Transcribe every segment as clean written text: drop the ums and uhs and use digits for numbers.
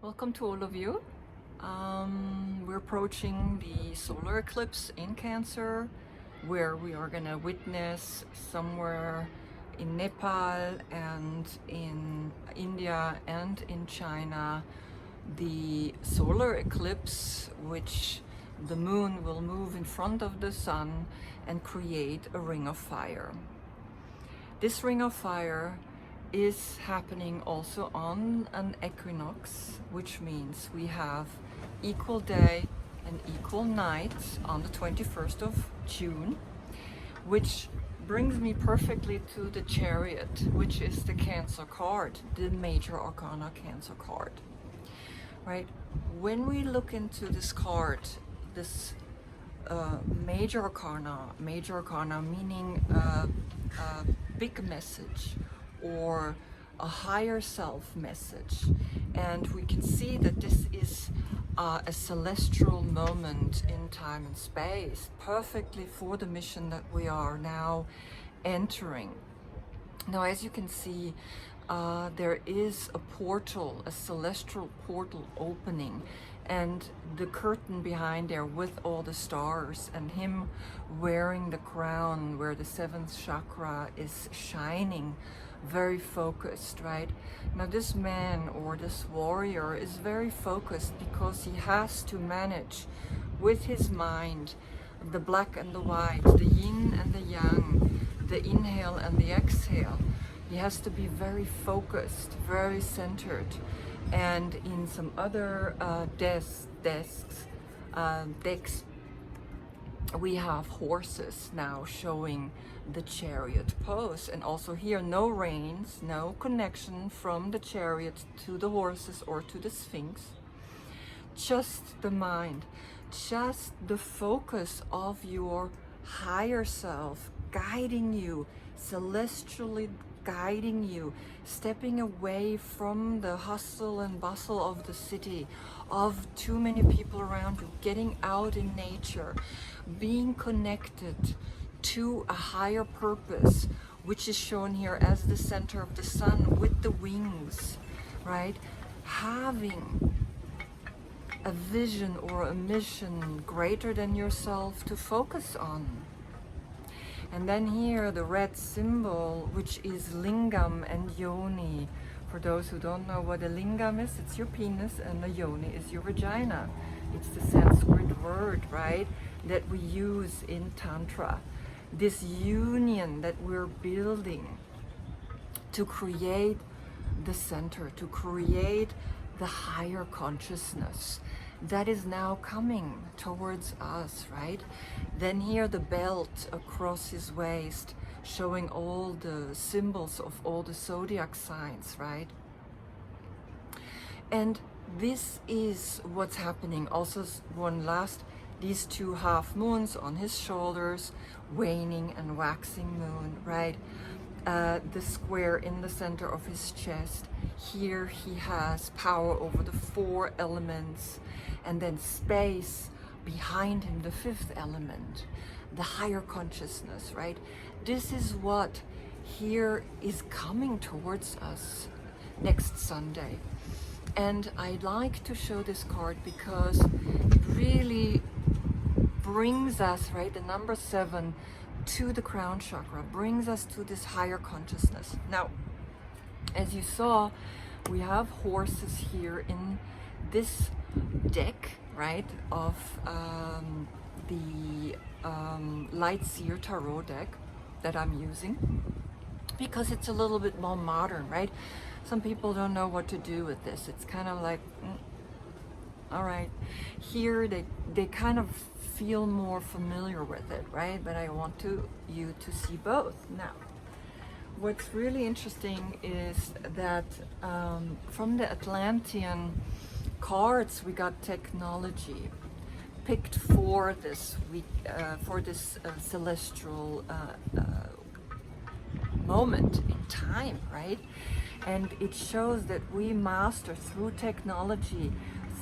Welcome to all of you. We're approaching the solar eclipse in Cancer, where we are going to witness somewhere in Nepal and in India and in China the solar eclipse, which the moon will move in front of the sun and create a ring of fire. This ring of fire is happening also on an equinox, which means we have equal day and equal night on the 21st of June, which brings me perfectly to the Chariot, which is the Cancer card, the major arcana Cancer card, right? When we look into this card, this major arcana meaning a big message or a higher self message, and we can see that this is a celestial moment in time and space, perfectly for the mission that we are now entering. Now, as you can see, there is a portal, a celestial portal opening, and the curtain behind there with all the stars and him wearing the crown where the seventh chakra is shining, very focused, right? Now this man or this warrior is very focused because he has to manage with his mind the black and the white, the yin and the yang, the inhale and the exhale. He has to be very focused, very centered. And in some other decks, we have horses now showing the chariot pose, and also here no reins, no connection from the chariot to the horses or to the Sphinx, just the mind, just the focus of your higher self guiding you, celestially guiding you, stepping away from the hustle and bustle of the city, of too many people around you, getting out in nature, being connected to a higher purpose, which is shown here as the center of the sun with the wings, right? Having a vision or a mission greater than yourself to focus on. And then here the red symbol, which is lingam and yoni. For those who don't know what a lingam is, it's your penis, and the yoni is your vagina. It's the Sanskrit word, right, that we use in Tantra. This union that we're building to create the center, to create the higher consciousness that is now coming towards us, right? Then here the belt across his waist, showing all the symbols of all the zodiac signs, right? And this is what's happening. Also, one last, these two half moons on his shoulders, waning and waxing moon, right? The square in the center of his chest. Here he has power over the four elements, and then space behind him, the fifth element, the higher consciousness, right? This is what here is coming towards us next Sunday. And I'd like to show this card because it really brings us, right, the number 7 to the crown chakra, brings us to this higher consciousness. Now, as you saw, we have horses here in this deck, right, of the Light Seer Tarot deck that I'm using, because it's a little bit more modern, right? Some people don't know what to do with this. It's kind of like, all right, here they kind of feel more familiar with it, right? But I want you to see both. Now, what's really interesting is that from the Atlantean cards, we got technology picked for this week, for this celestial moment in time, right? And it shows that we master through technology,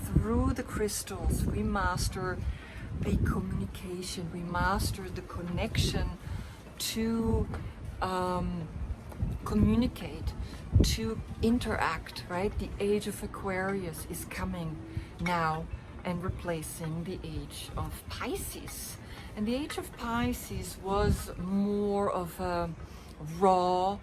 through the crystals, we master the communication, we master the connection to communicate, to interact, right? The Age of Aquarius is coming now and replacing the Age of Pisces. And the Age of Pisces was more of a raw,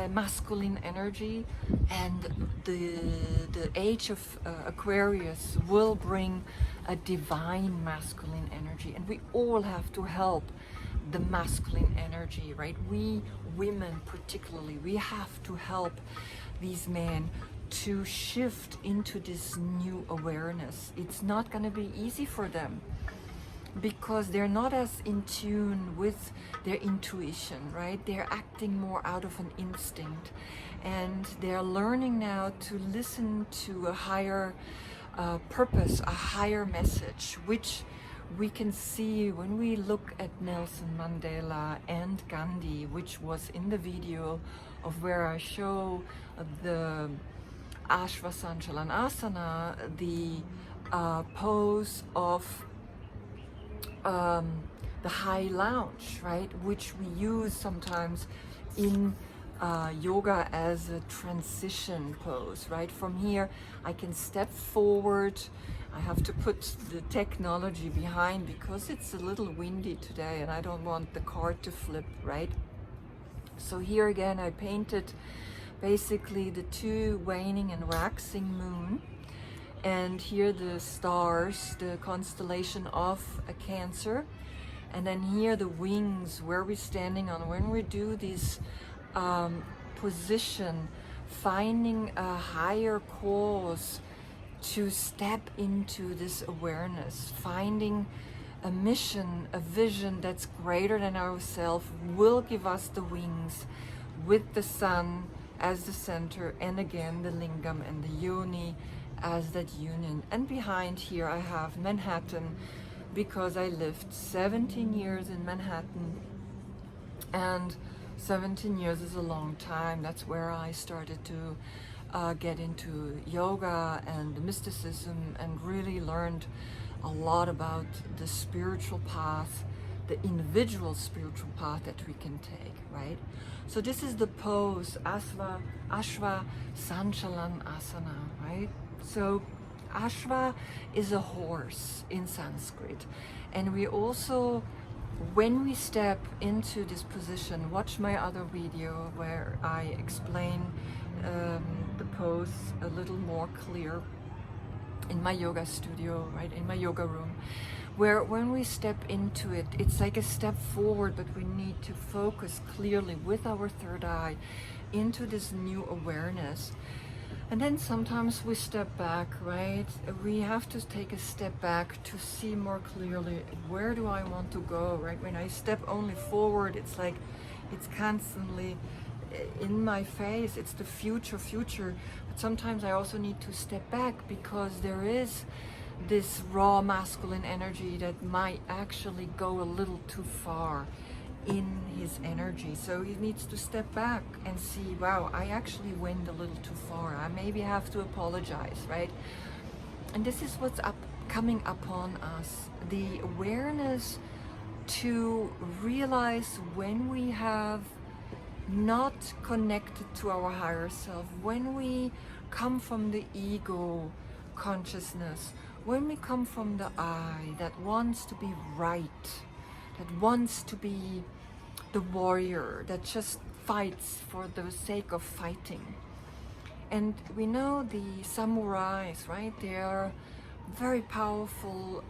masculine energy, and the Age of Aquarius will bring a divine masculine energy, and we all have to help the masculine energy, right? We women particularly, we have to help these men to shift into this new awareness. It's not going to be easy for them because they're not as in tune with their intuition, right? They're acting more out of an instinct, and they're learning now to listen to a higher purpose, a higher message, which we can see when we look at Nelson Mandela and Gandhi, which was in the video of where I show the Ashvasanchalanasana, the pose of the high lounge, right, which we use sometimes in yoga as a transition pose, right? From here I can step forward. I have to put the technology behind because it's a little windy today and I don't want the card to flip, right? So here again I painted basically the two waning and waxing moon, and here the stars, the constellation of a Cancer, and then here the wings where we're standing on when we do this position, finding a higher cause to step into this awareness, finding a mission, a vision that's greater than ourselves will give us the wings, with the sun as the center, and again the lingam and the yoni as that union. And behind here I have Manhattan, because I lived 17 years in Manhattan, and 17 years is a long time. That's where I started to get into yoga and mysticism, and really learned a lot about the spiritual path, the individual spiritual path that we can take, right? So this is the pose, Ashva Sanchalan Asana, right? So Ashva is a horse in Sanskrit, and we also, when we step into this position, watch my other video where I explain the pose a little more clear in my yoga studio, right, in my yoga room, where when we step into it, it's like a step forward, but we need to focus clearly with our third eye into this new awareness. And then sometimes we step back, right? We have to take a step back to see more clearly, where do I want to go, right? When I step only forward, it's like it's constantly in my face, it's the future. But sometimes I also need to step back, because there is this raw masculine energy that might actually go a little too far in his energy. So he needs to step back and see, wow, I actually went a little too far. I maybe have to apologize, right? And this is what's coming upon us, the awareness to realize when we have not connected to our higher self, when we come from the ego consciousness, when we come from the I that wants to be right, that wants to be the warrior, that just fights for the sake of fighting. And we know the samurais, right? They are very powerful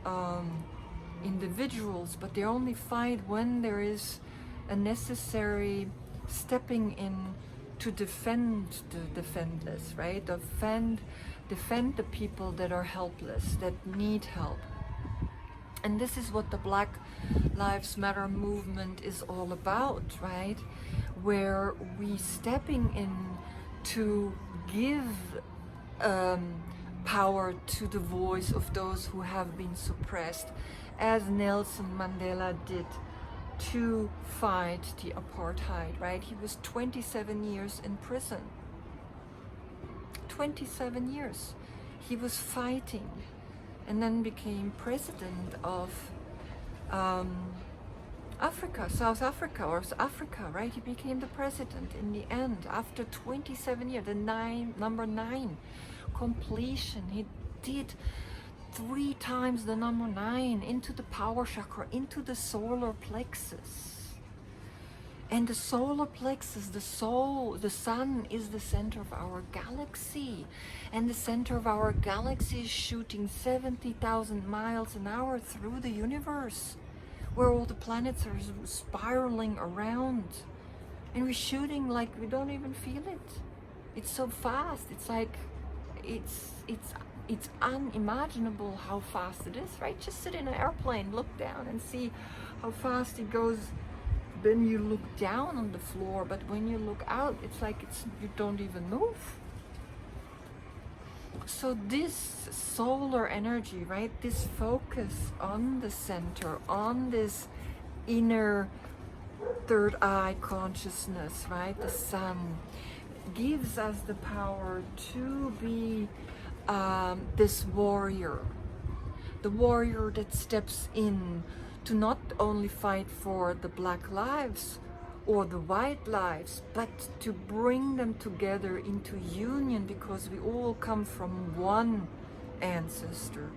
individuals, but they only fight when there is a necessary stepping in to defend the defenseless, right? Defend the people that are helpless, that need help. And this is what the Black Lives Matter movement is all about, right? Where we stepping in to give power to the voice of those who have been suppressed, as Nelson Mandela did to fight the apartheid, right? He was 27 years in prison. 27 years. He was fighting, and then became president of Africa, South Africa, or Africa, right? He became the president in the end after 27 years, number 9 completion. He did 3 times the number 9 into the power chakra, into the solar plexus. And the solar plexus, the soul, the sun is the center of our galaxy. And the center of our galaxy is shooting 70,000 miles an hour through the universe, where all the planets are spiraling around. And we're shooting like we don't even feel it. It's so fast. It's like, it's unimaginable how fast it is, right? Just sit in an airplane, look down and see how fast it goes. Then you look down on the floor, but when you look out, it's like you don't even move. So this solar energy, right, this focus on the center, on this inner third eye consciousness, right, the sun, gives us the power to be this warrior, the warrior that steps in to not only fight for the black lives or the white lives, but to bring them together into union, because we all come from one ancestor.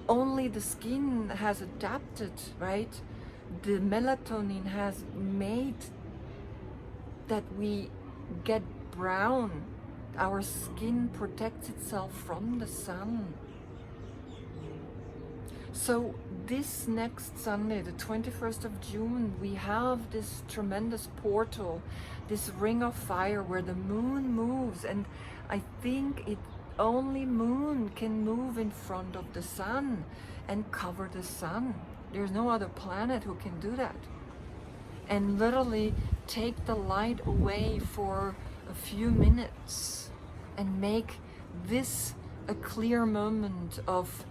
Only the skin has adapted, right? The melatonin has made that we get brown. Our skin protects itself from the sun. So this next Sunday, the 21st of June, we have this tremendous portal, this ring of fire where the moon moves, and I think only moon can move in front of the sun and cover the sun. There's no other planet who can do that. And literally take the light away for a few minutes and make this a clear moment of,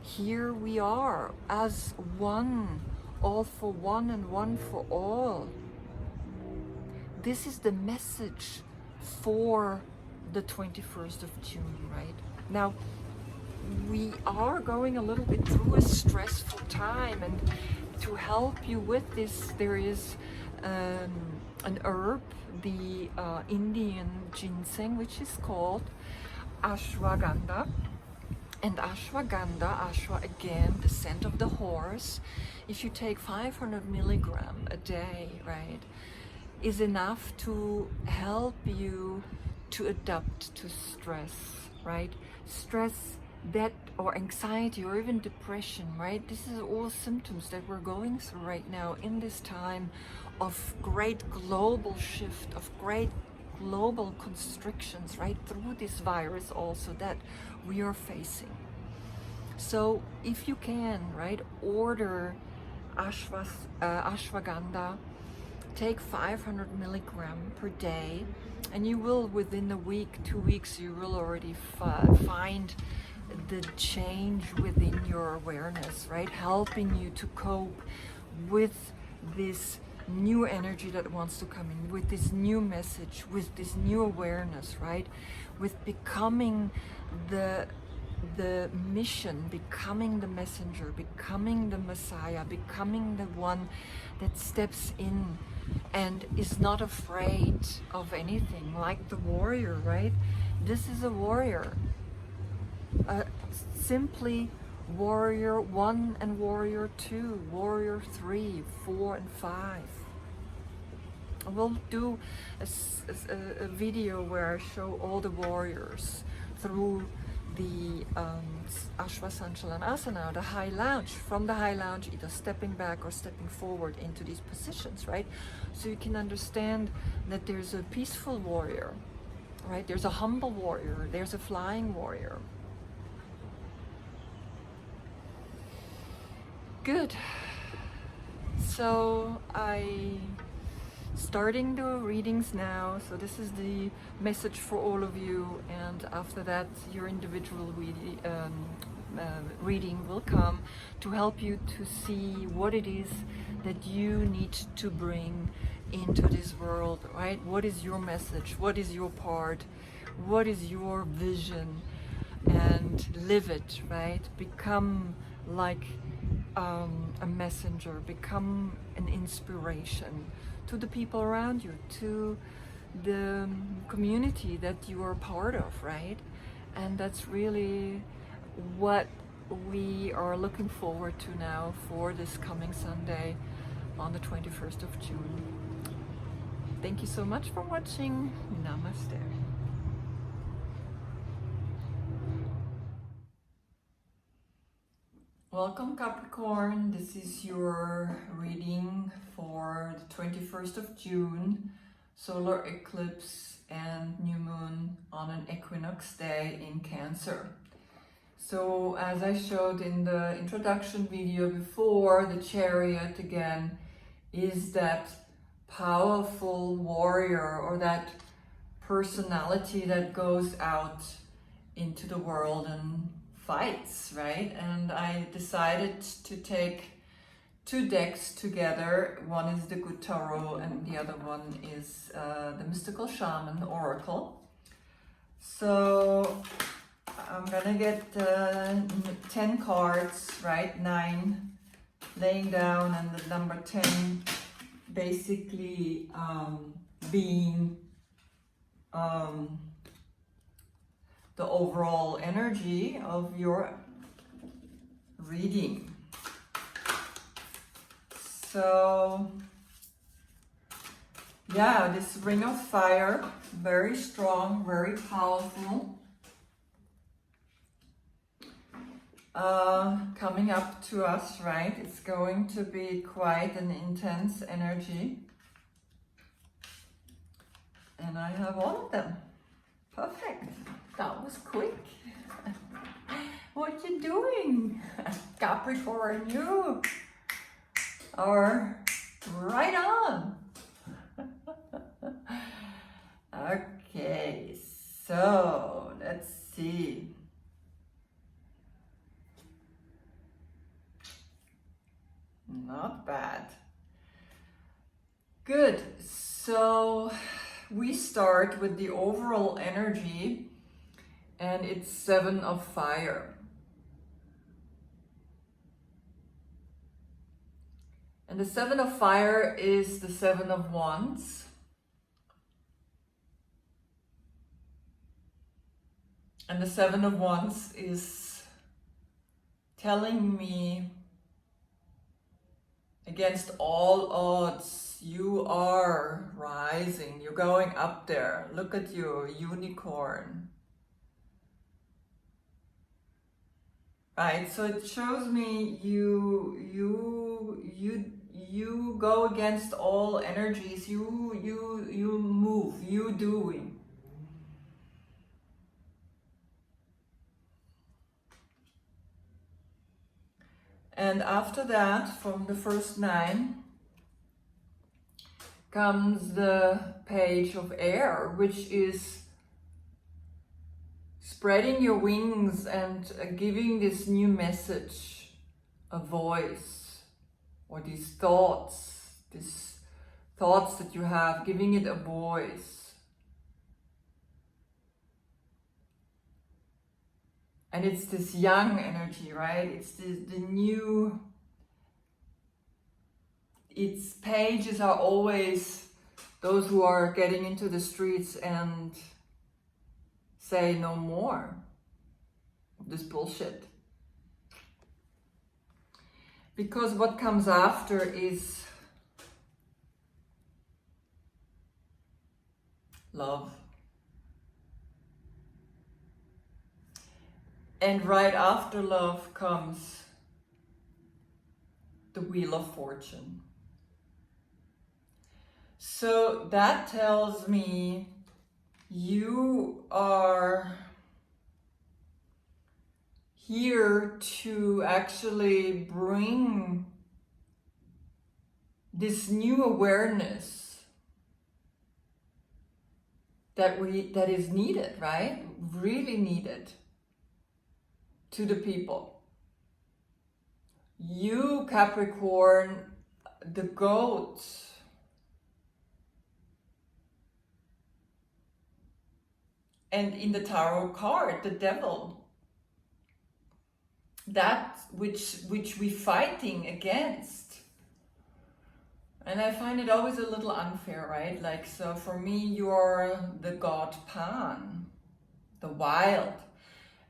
here we are as one, all for one and one for all. This is the message for the 21st of June, right? Now, we are going a little bit through a stressful time, and to help you with this, there is an herb, the Indian ginseng, which is called ashwagandha. And ashwa again, the scent of the horse, if you take 500 milligram a day, right, is enough to help you to adapt to stress, right? Stress that, or anxiety, or even depression, right? This is all symptoms that we're going through right now in this time of great global shift, of great global constrictions, right, through this virus also that we are facing. So if you can, right, order ashwagandha, take 500 milligram per day, and you will, within a week, 2 weeks, you will already find the change within your awareness, right, helping you to cope with this new energy that wants to come in, with this new message, with this new awareness, right, with becoming the mission, becoming the messenger, becoming the Messiah, becoming the one that steps in and is not afraid of anything, like the warrior, right? This is a warrior, simply warrior 1 and warrior 2, warrior 3, 4 and 5. We'll do a video where I show all the warriors through the Ashwasanchalanasana, the high lounge. From the high lounge, either stepping back or stepping forward into these positions, right? So you can understand that there's a peaceful warrior, right? There's a humble warrior, there's a flying warrior. Good. So starting the readings now. So this is the message for all of you, and after that your individual reading will come to help you to see what it is that you need to bring into this world, right? What is your message? What is your part? What is your vision? And live it, right? Become like a messenger, become an inspiration to the people around you, to the community that you are part of, right? And that's really what we are looking forward to now for this coming Sunday on the 21st of June. Thank you so much for watching. Namaste. Welcome Capricorn, this is your reading for the 21st of June, solar eclipse and new moon on an equinox day in Cancer. So as I showed in the introduction video before, the Chariot again is that powerful warrior or that personality that goes out into the world and fights, right? And I decided to take two decks together. One is the Good Tarot and the other one is the Mystical Shaman Oracle. So I'm gonna get 10 cards, right? 9 laying down and the number 10 basically being the overall energy of your reading. So yeah, this Ring of Fire, very strong, very powerful. Coming up to us, right? It's going to be quite an intense energy. And I have all of them. Perfect. That was quick. What you doing? Capricorn, you are right on. Okay, so let's see. Not bad. Good. So we start with the overall energy, and it's 7 of Fire. And the 7 of Fire is the 7 of Wands. And the 7 of Wands is telling me, against all odds, you are rising, you're going up there. Look at you, unicorn. Right, so it shows me you go against all energies, you move, you doing. And after that, from the first 9, comes the Page of Air, which is spreading your wings and giving this new message a voice, or these thoughts that you have, giving it a voice. And it's this young energy, right? It's the new, its pages are always those who are getting into the streets and say no more of this bullshit. Because what comes after is love. And right after love comes the Wheel of Fortune. So that tells me you are here to actually bring this new awareness that is needed, right? Really needed to the people. You, Capricorn, the goat, and in the tarot card, the devil. that which we're fighting against. And I find it always a little unfair, right? Like, so for me, you're the god Pan, the wild.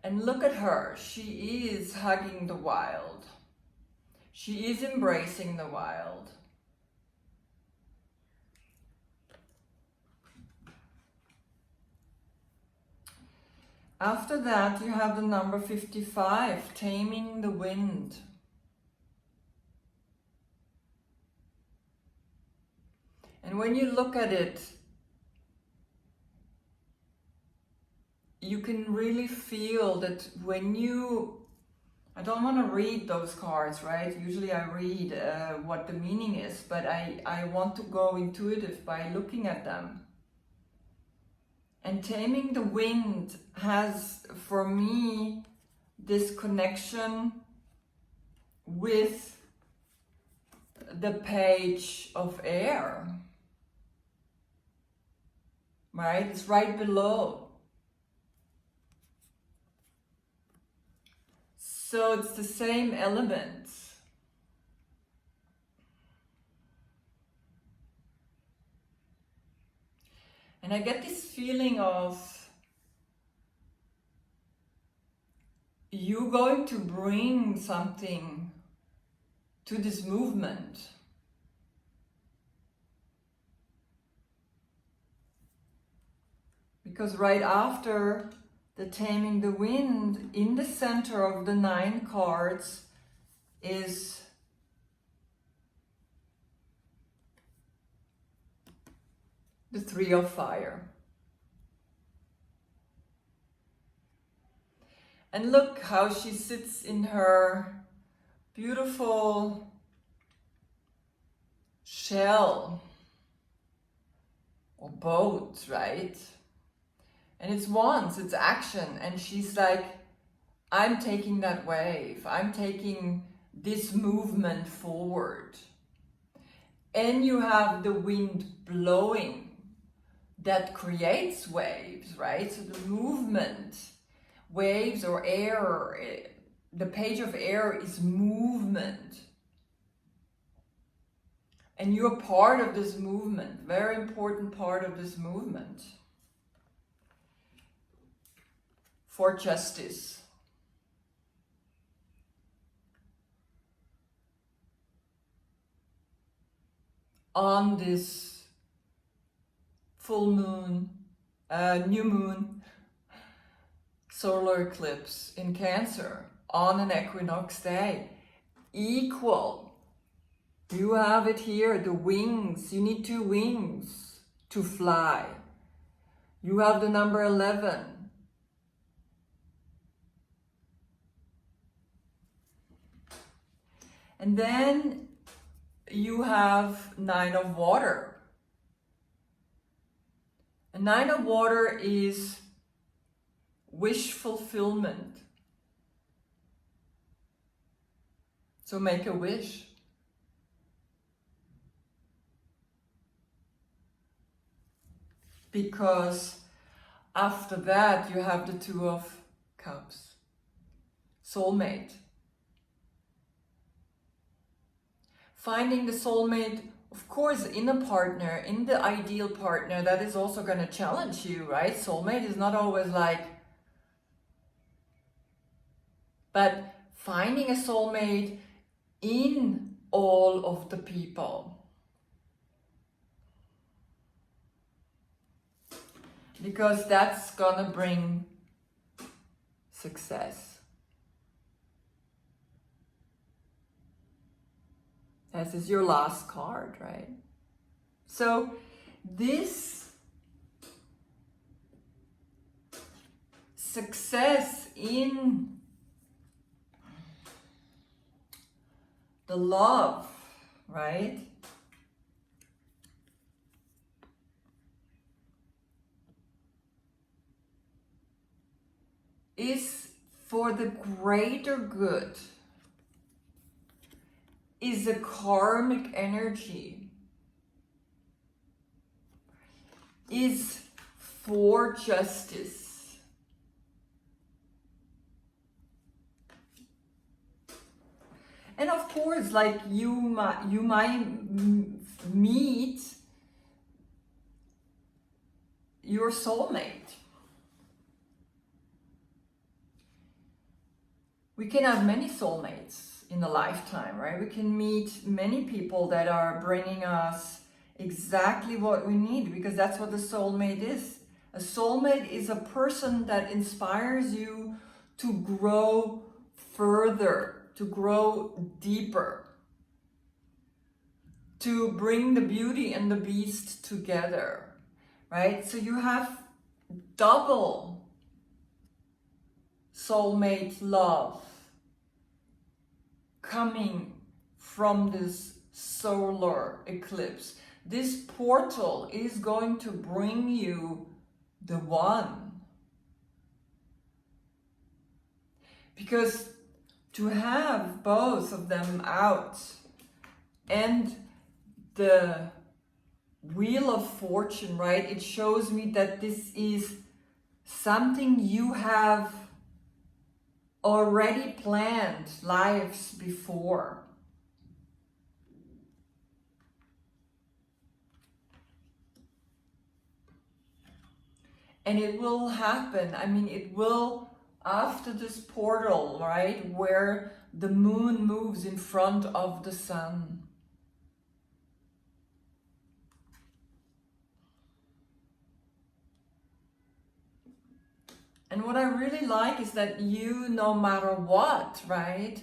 And look at her, she is hugging the wild. She is embracing the wild. After that, you have the number 55, taming the wind. And when you look at it, you can really feel that when you, I don't want to read those cards, right? Usually I read what the meaning is, but I want to go intuitive by looking at them. And taming the wind has, for me, this connection with the page of air. Right? It's right below. So it's the same element. And I get this feeling of you going to bring something to this movement. Because right after the taming the wind, in the center of the 9 cards is the 3 of fire. And look how she sits in her beautiful shell or boat, right? And it's wands, it's action. And she's like, I'm taking that wave. I'm taking this movement forward. And you have the wind blowing that creates waves, right? So the movement, waves or air, the page of air is movement. And you're part of this movement, very important part of this movement. For justice. On this full moon, new moon, solar eclipse in Cancer, on an equinox day, equal. You have it here, the wings. You need 2 wings to fly. You have the number 11. And then you have 9 of water. A 9 of water is wish fulfillment. So make a wish. Because after that you have the 2 of cups. Soulmate. Finding the soulmate, of course, in a partner, in the ideal partner, that is also going to challenge you, right? Soulmate is not always like, but finding a soulmate in all of the people. Because that's going to bring success. This is your last card, right? So this success in the love, right? Is for the greater good. Is a karmic energy, is for justice. And of course, like you might meet your soulmate. We can have many soulmates in a lifetime, right? We can meet many people that are bringing us exactly what we need, because that's what the soulmate is. A soulmate is a person that inspires you to grow further, to grow deeper, to bring the beauty and the beast together, right? So you have double soulmate love coming from this solar eclipse. This portal is going to bring you the one. Because to have both of them out and the Wheel of Fortune, right? It shows me that this is something you have already planned lives before. And it will happen. I mean, it will after this portal, right? Where the moon moves in front of the sun. And what I really like is that you, no matter what, right,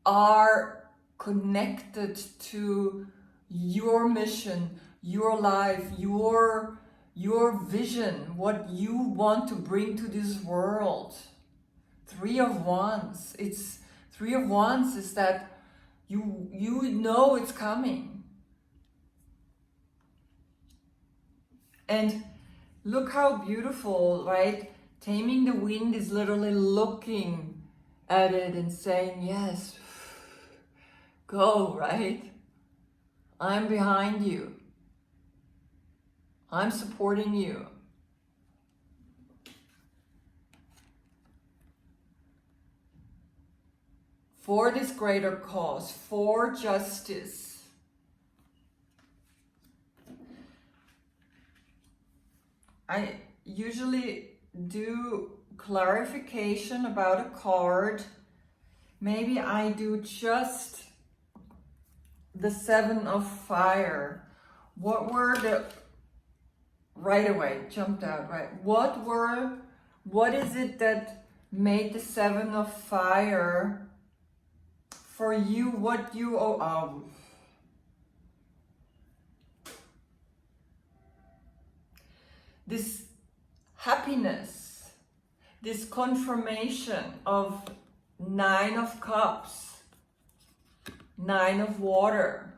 are connected to your mission, your life, your vision, what you want to bring to this world. Three of Wands. It's Three of Wands is that you know it's coming. And look how beautiful, right? Taming the Wind is literally looking at it and saying, yes, go, right? I'm behind you. I'm supporting you. For this greater cause, for justice. I usually do clarification about a card. Maybe I do just the Seven of Fire. What were the, right away, jumped out, right? What is it that made the Seven of Fire for you? What you, this happiness, this confirmation of Nine of Cups, Nine of Water.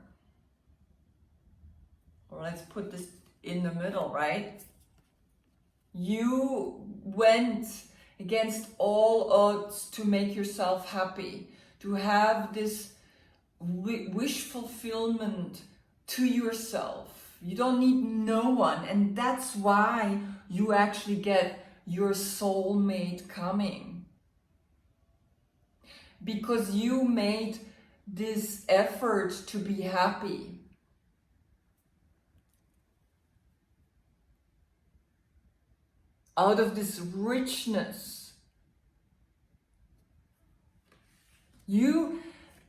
Or let's put this in the middle, right? You went against all odds to make yourself happy, to have this wish fulfillment to yourself. You don't need no one, and that's why you actually get your soulmate coming. Because you made this effort to be happy. Out of this richness. You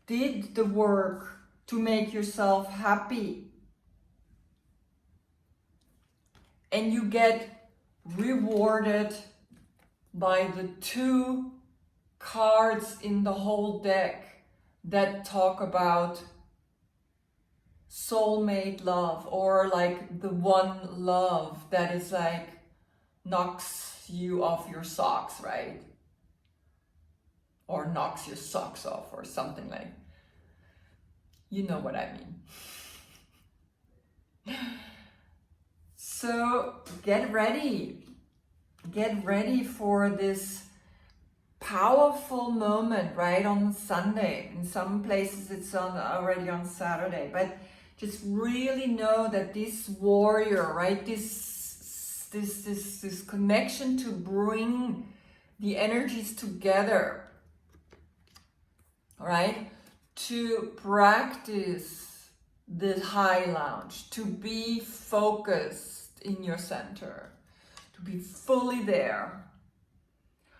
did the work to make yourself happy. And you get rewarded by the two cards in the whole deck that talk about soulmate love, or like the one love that is like knocks you off your socks, right? Or knocks your socks off, or something like, you know what I mean. So get ready for this powerful moment, right, on Sunday. In some places it's already on Saturday, but just really know that this warrior, right, this connection to bring the energies together, right, to practice the high lounge, to be focused in your center, to be fully there,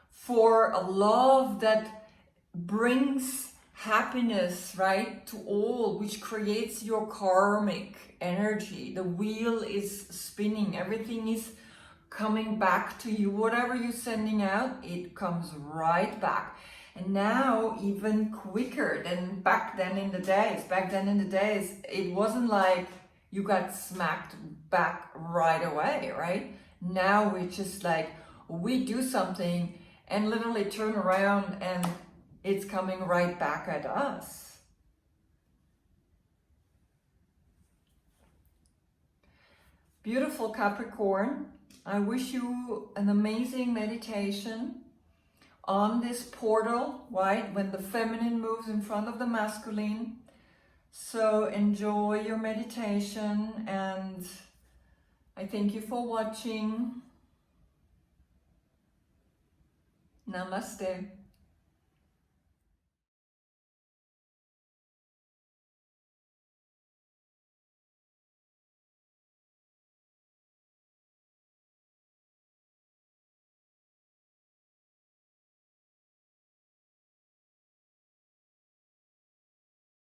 for a love that brings happiness, right, to all, which creates your karmic energy. The wheel is spinning, everything is coming back to you. Whatever you're sending out, it comes right back. And now even quicker than back then in the days. Back then in the days, it wasn't like you got smacked back right away, right? Now it's just like we do something and literally turn around and it's coming right back at us. Beautiful Capricorn. I wish you an amazing meditation on this portal, right? When the feminine moves in front of the masculine. So enjoy your meditation, and I thank you for watching. Namaste.